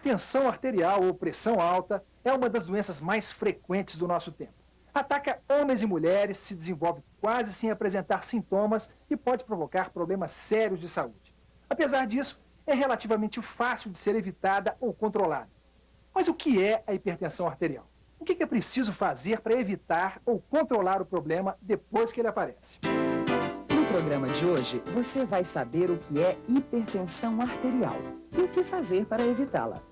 hipertensão arterial ou pressão alta é uma das doenças mais frequentes do nosso tempo. Ataca homens e mulheres, se desenvolve quase sem apresentar sintomas e pode provocar problemas sérios de saúde. Apesar disso, é relativamente fácil de ser evitada ou controlada. Mas o que é a hipertensão arterial? O que é preciso fazer para evitar ou controlar o problema depois que ele aparece? No programa de hoje, você vai saber o que é hipertensão arterial e o que fazer para evitá-la.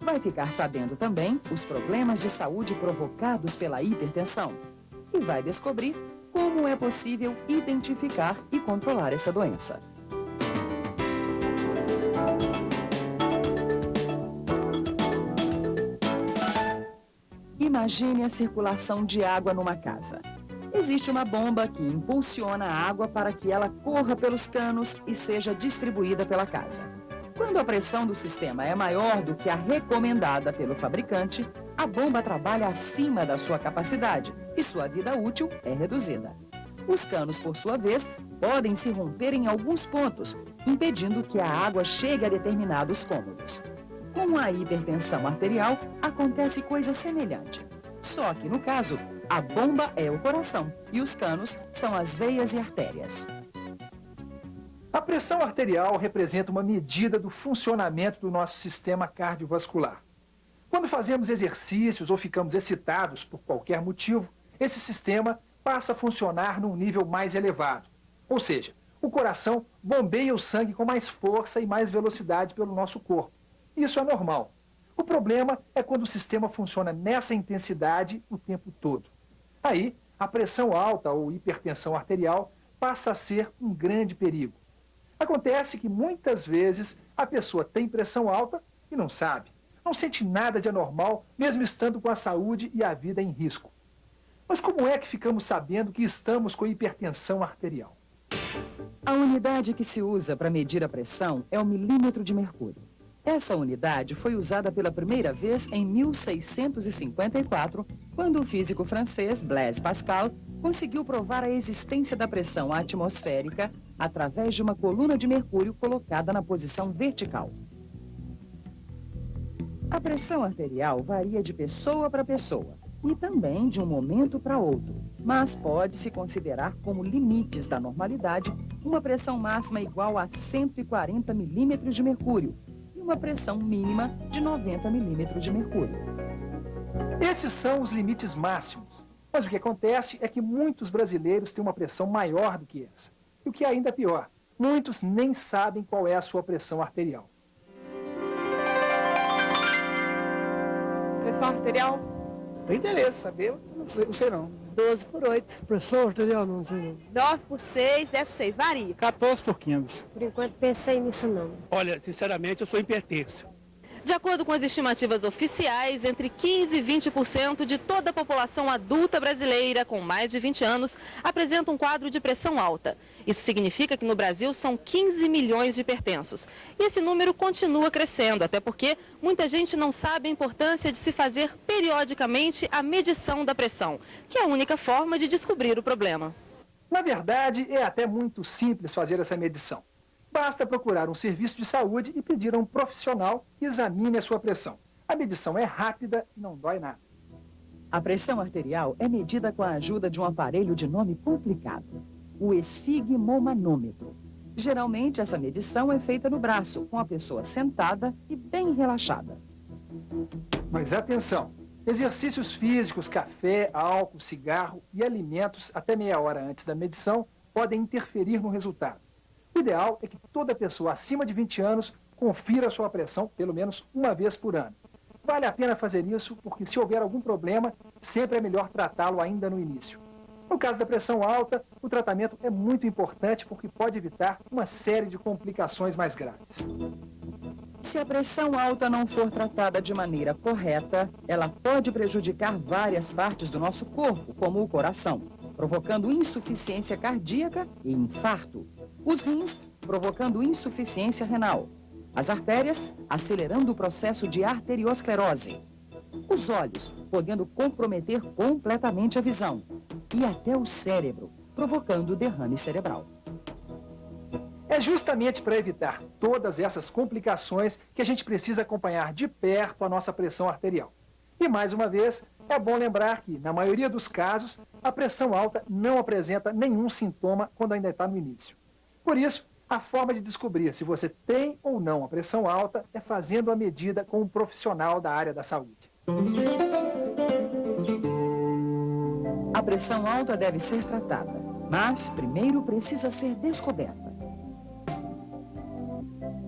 Vai ficar sabendo também os problemas de saúde provocados pela hipertensão e vai descobrir como é possível identificar e controlar essa doença. Imagine a circulação de água numa casa. Existe uma bomba que impulsiona a água para que ela corra pelos canos e seja distribuída pela casa. Quando a pressão do sistema é maior do que a recomendada pelo fabricante, a bomba trabalha acima da sua capacidade e sua vida útil é reduzida. Os canos, por sua vez, podem se romper em alguns pontos, impedindo que a água chegue a determinados cômodos. Com a hipertensão arterial, acontece coisa semelhante. Só que, no caso, a bomba é o coração e os canos são as veias e artérias. A pressão arterial representa uma medida do funcionamento do nosso sistema cardiovascular. Quando fazemos exercícios ou ficamos excitados por qualquer motivo, esse sistema passa a funcionar num nível mais elevado. Ou seja, o coração bombeia o sangue com mais força e mais velocidade pelo nosso corpo. Isso é normal. O problema é quando o sistema funciona nessa intensidade o tempo todo. Aí, a pressão alta ou hipertensão arterial passa a ser um grande perigo. Acontece que muitas vezes a pessoa tem pressão alta e não sabe. Não sente nada de anormal, mesmo estando com a saúde e a vida em risco. Mas como é que ficamos sabendo que estamos com hipertensão arterial? A unidade que se usa para medir a pressão é o milímetro de mercúrio. Essa unidade foi usada pela primeira vez em 1654, quando o físico francês Blaise Pascal conseguiu provar a existência da pressão atmosférica através de uma coluna de mercúrio colocada na posição vertical. A pressão arterial varia de pessoa para pessoa e também de um momento para outro, mas pode-se considerar como limites da normalidade uma pressão máxima igual a 140 milímetros de mercúrio e uma pressão mínima de 90 milímetros de mercúrio. Esses são os limites máximos. Mas o que acontece é que muitos brasileiros têm uma pressão maior do que essa. E o que é ainda pior, muitos nem sabem qual é a sua pressão arterial. Pressão arterial? Tem interesse, saber? Não sei não. 12 por 8. Pressão arterial não sei não. 9 por 6, 10 por 6, varia. 14 por 15. Por enquanto pensei nisso não. Olha, sinceramente eu sou hipertenso. De acordo com as estimativas oficiais, entre 15% e 20% de toda a população adulta brasileira com mais de 20 anos apresenta um quadro de pressão alta. Isso significa que no Brasil são 15 milhões de hipertensos. E esse número continua crescendo, até porque muita gente não sabe a importância de se fazer periodicamente a medição da pressão, que é a única forma de descobrir o problema. Na verdade, é até muito simples fazer essa medição. Basta procurar um serviço de saúde e pedir a um profissional que examine a sua pressão. A medição é rápida e não dói nada. A pressão arterial é medida com a ajuda de um aparelho de nome complicado, o esfigmomanômetro. Geralmente, essa medição é feita no braço, com a pessoa sentada e bem relaxada. Mas atenção! Exercícios físicos, café, álcool, cigarro e alimentos até meia hora antes da medição podem interferir no resultado. O ideal é que toda pessoa acima de 20 anos confira a sua pressão pelo menos uma vez por ano. Vale a pena fazer isso porque se houver algum problema, sempre é melhor tratá-lo ainda no início. No caso da pressão alta, o tratamento é muito importante porque pode evitar uma série de complicações mais graves. Se a pressão alta não for tratada de maneira correta, ela pode prejudicar várias partes do nosso corpo, como o coração, provocando insuficiência cardíaca e infarto. Os rins, provocando insuficiência renal. As artérias, acelerando o processo de arteriosclerose. Os olhos, podendo comprometer completamente a visão. E até o cérebro, provocando derrame cerebral. É justamente para evitar todas essas complicações que a gente precisa acompanhar de perto a nossa pressão arterial. E, mais uma vez, é bom lembrar que, na maioria dos casos, a pressão alta não apresenta nenhum sintoma quando ainda está no início. Por isso, a forma de descobrir se você tem ou não a pressão alta é fazendo a medida com um profissional da área da saúde. A pressão alta deve ser tratada, mas primeiro precisa ser descoberta.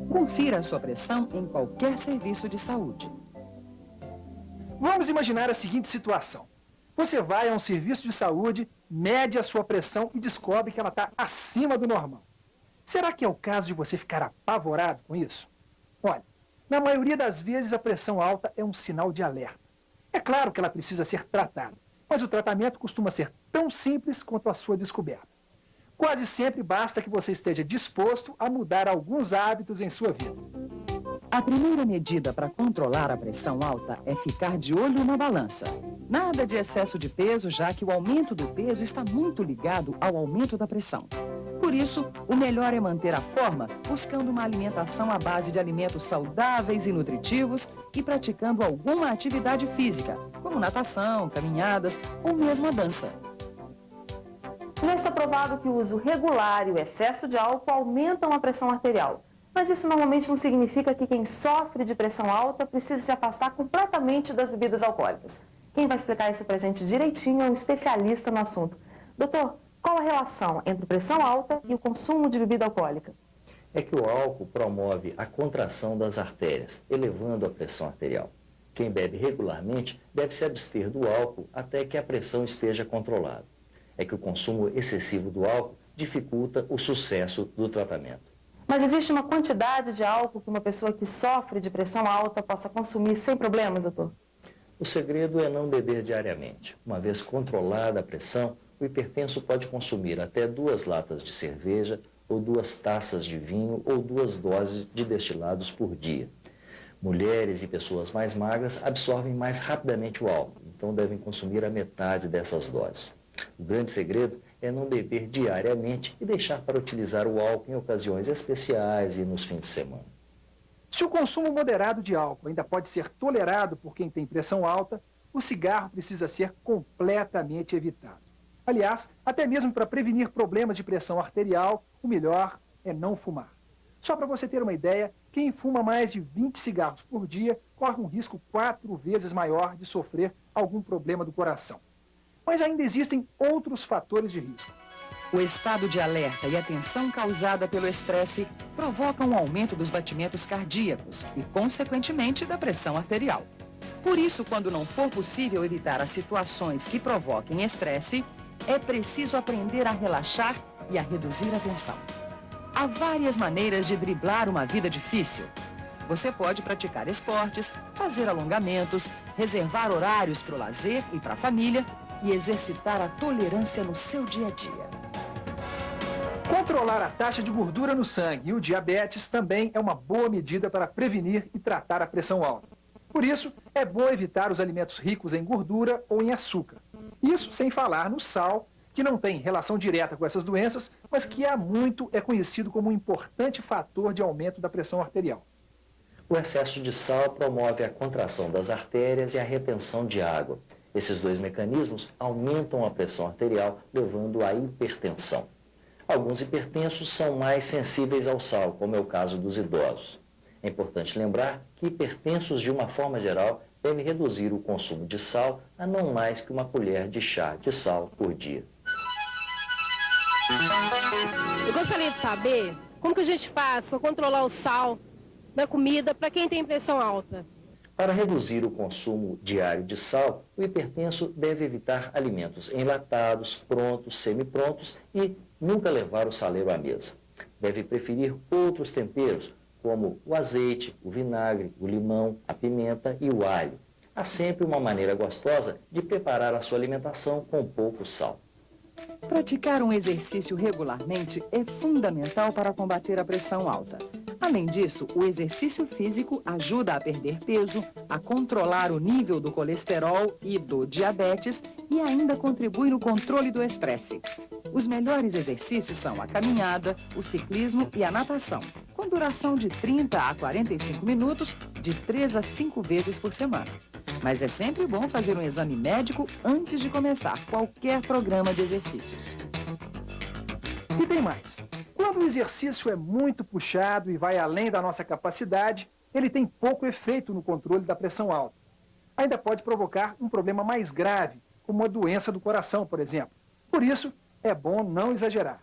Confira a sua pressão em qualquer serviço de saúde. Vamos imaginar a seguinte situação. Você vai a um serviço de saúde, mede a sua pressão e descobre que ela está acima do normal. Será que é o caso de você ficar apavorado com isso? Olha, na maioria das vezes a pressão alta é um sinal de alerta. É claro que ela precisa ser tratada, mas o tratamento costuma ser tão simples quanto a sua descoberta. Quase sempre basta que você esteja disposto a mudar alguns hábitos em sua vida. A primeira medida para controlar a pressão alta é ficar de olho na balança. Nada de excesso de peso, já que o aumento do peso está muito ligado ao aumento da pressão. Por isso, o melhor é manter a forma buscando uma alimentação à base de alimentos saudáveis e nutritivos e praticando alguma atividade física, como natação, caminhadas ou mesmo a dança. Já está provado que o uso regular e o excesso de álcool aumentam a pressão arterial. Mas isso normalmente não significa que quem sofre de pressão alta precisa se afastar completamente das bebidas alcoólicas. Quem vai explicar isso pra gente direitinho é um especialista no assunto. Doutor, qual a relação entre pressão alta e o consumo de bebida alcoólica? É que o álcool promove a contração das artérias, elevando a pressão arterial. Quem bebe regularmente deve se abster do álcool até que a pressão esteja controlada. É que o consumo excessivo do álcool dificulta o sucesso do tratamento. Mas existe uma quantidade de álcool que uma pessoa que sofre de pressão alta possa consumir sem problemas, doutor? O segredo é não beber diariamente. Uma vez controlada a pressão, o hipertenso pode consumir até 2 latas de cerveja, ou 2 taças de vinho, ou 2 doses de destilados por dia. Mulheres e pessoas mais magras absorvem mais rapidamente o álcool, então devem consumir a metade dessas doses. O grande segredo é não beber diariamente e deixar para utilizar o álcool em ocasiões especiais e nos fins de semana. Se o consumo moderado de álcool ainda pode ser tolerado por quem tem pressão alta, o cigarro precisa ser completamente evitado. Aliás, até mesmo para prevenir problemas de pressão arterial, o melhor é não fumar. Só para você ter uma ideia, quem fuma mais de 20 cigarros por dia corre um risco 4 vezes maior de sofrer algum problema do coração. Mas ainda existem outros fatores de risco. O estado de alerta e a tensão causada pelo estresse provocam um aumento dos batimentos cardíacos e, consequentemente, da pressão arterial. Por isso, quando não for possível evitar as situações que provoquem estresse, é preciso aprender a relaxar e a reduzir a tensão. Há várias maneiras de driblar uma vida difícil. Você pode praticar esportes, fazer alongamentos, reservar horários para o lazer e para a família e exercitar a tolerância no seu dia a dia. Controlar a taxa de gordura no sangue e o diabetes também é uma boa medida para prevenir e tratar a pressão alta. Por isso, é bom evitar os alimentos ricos em gordura ou em açúcar. Isso sem falar no sal, que não tem relação direta com essas doenças, mas que há muito é conhecido como um importante fator de aumento da pressão arterial. O excesso de sal promove a contração das artérias e a retenção de água. Esses 2 mecanismos aumentam a pressão arterial, levando à hipertensão. Alguns hipertensos são mais sensíveis ao sal, como é o caso dos idosos. É importante lembrar que hipertensos, de uma forma geral, devem reduzir o consumo de sal a não mais que 1 colher de chá de sal por dia. Eu gostaria de saber como que a gente faz para controlar o sal na comida para quem tem pressão alta. Para reduzir o consumo diário de sal, o hipertenso deve evitar alimentos enlatados, prontos, semi-prontos e nunca levar o saleiro à mesa. Deve preferir outros temperos, como o azeite, o vinagre, o limão, a pimenta e o alho. Há sempre uma maneira gostosa de preparar a sua alimentação com pouco sal. Praticar um exercício regularmente é fundamental para combater a pressão alta. Além disso, o exercício físico ajuda a perder peso, a controlar o nível do colesterol e do diabetes e ainda contribui no controle do estresse. Os melhores exercícios são a caminhada, o ciclismo e a natação, com duração de 30 a 45 minutos, de 3 a 5 vezes por semana. Mas é sempre bom fazer um exame médico antes de começar qualquer programa de exercícios. E tem mais. Quando o exercício é muito puxado e vai além da nossa capacidade, ele tem pouco efeito no controle da pressão alta. Ainda pode provocar um problema mais grave, como uma doença do coração, por exemplo. Por isso, é bom não exagerar.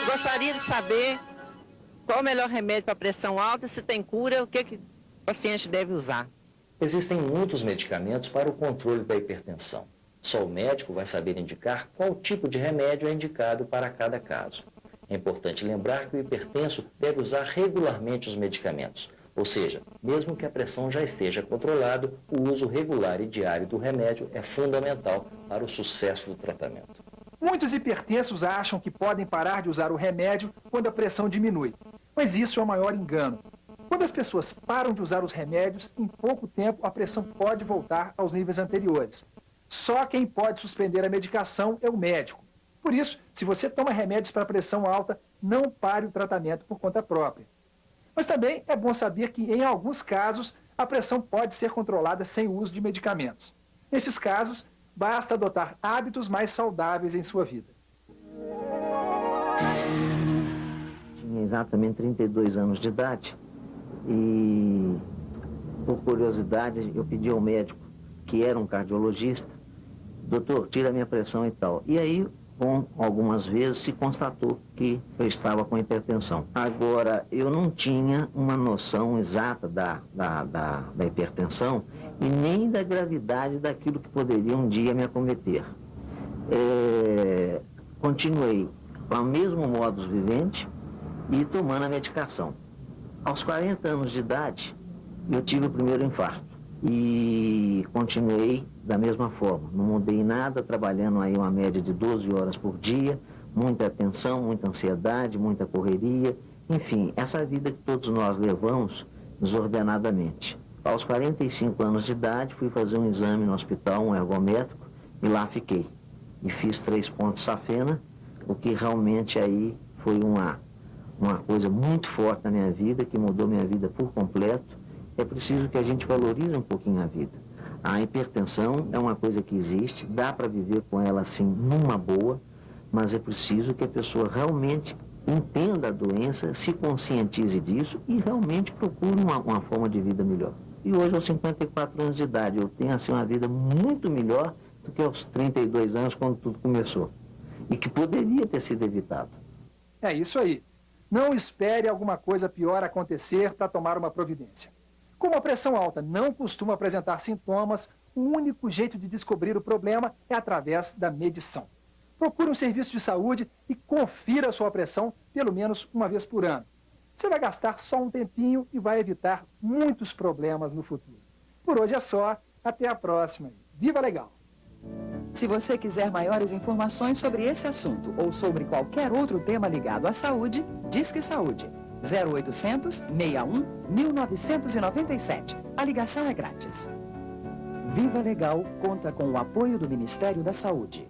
Gostaria de saber qual o melhor remédio para pressão alta, se tem cura, o que o paciente deve usar. Existem muitos medicamentos para o controle da hipertensão. Só o médico vai saber indicar qual tipo de remédio é indicado para cada caso. É importante lembrar que o hipertenso deve usar regularmente os medicamentos, ou seja, mesmo que a pressão já esteja controlada, o uso regular e diário do remédio é fundamental para o sucesso do tratamento. Muitos hipertensos acham que podem parar de usar o remédio quando a pressão diminui. Mas isso é o maior engano. Quando as pessoas param de usar os remédios, em pouco tempo a pressão pode voltar aos níveis anteriores. Só quem pode suspender a medicação é o médico. Por isso, se você toma remédios para pressão alta, não pare o tratamento por conta própria. Mas também é bom saber que, em alguns casos, a pressão pode ser controlada sem o uso de medicamentos. Nesses casos, basta adotar hábitos mais saudáveis em sua vida. Tinha exatamente 32 anos de idade e, por curiosidade, eu pedi ao médico, que era um cardiologista, doutor, tira a minha pressão e tal. E aí, com algumas vezes, se constatou que eu estava com hipertensão. Agora, eu não tinha uma noção exata da hipertensão e nem da gravidade daquilo que poderia um dia me acometer. Continuei com o mesmo modus vivendi e tomando a medicação. Aos 40 anos de idade, eu tive o primeiro infarto e continuei da mesma forma. Não mudei nada, trabalhando aí uma média de 12 horas por dia, muita atenção, muita ansiedade, muita correria, enfim, essa vida que todos nós levamos desordenadamente. Aos 45 anos de idade, fui fazer um exame no hospital, um ergométrico, e lá fiquei. E fiz 3 pontos safena, o que realmente aí foi uma coisa muito forte na minha vida, que mudou minha vida por completo. É preciso que a gente valorize um pouquinho a vida. A hipertensão é uma coisa que existe, dá para viver com ela assim numa boa, mas é preciso que a pessoa realmente entenda a doença, se conscientize disso e realmente procure uma forma de vida melhor. E hoje, aos 54 anos de idade, eu tenho assim uma vida muito melhor do que aos 32 anos, quando tudo começou. E que poderia ter sido evitado. É isso aí. Não espere alguma coisa pior acontecer para tomar uma providência. Como a pressão alta não costuma apresentar sintomas, o único jeito de descobrir o problema é através da medição. Procure um serviço de saúde e confira a sua pressão pelo menos uma vez por ano. Você vai gastar só um tempinho e vai evitar muitos problemas no futuro. Por hoje é só. Até a próxima. Viva Legal! Se você quiser maiores informações sobre esse assunto ou sobre qualquer outro tema ligado à saúde, Disque Saúde. 0800 61 1997. A ligação é grátis. Viva Legal conta com o apoio do Ministério da Saúde.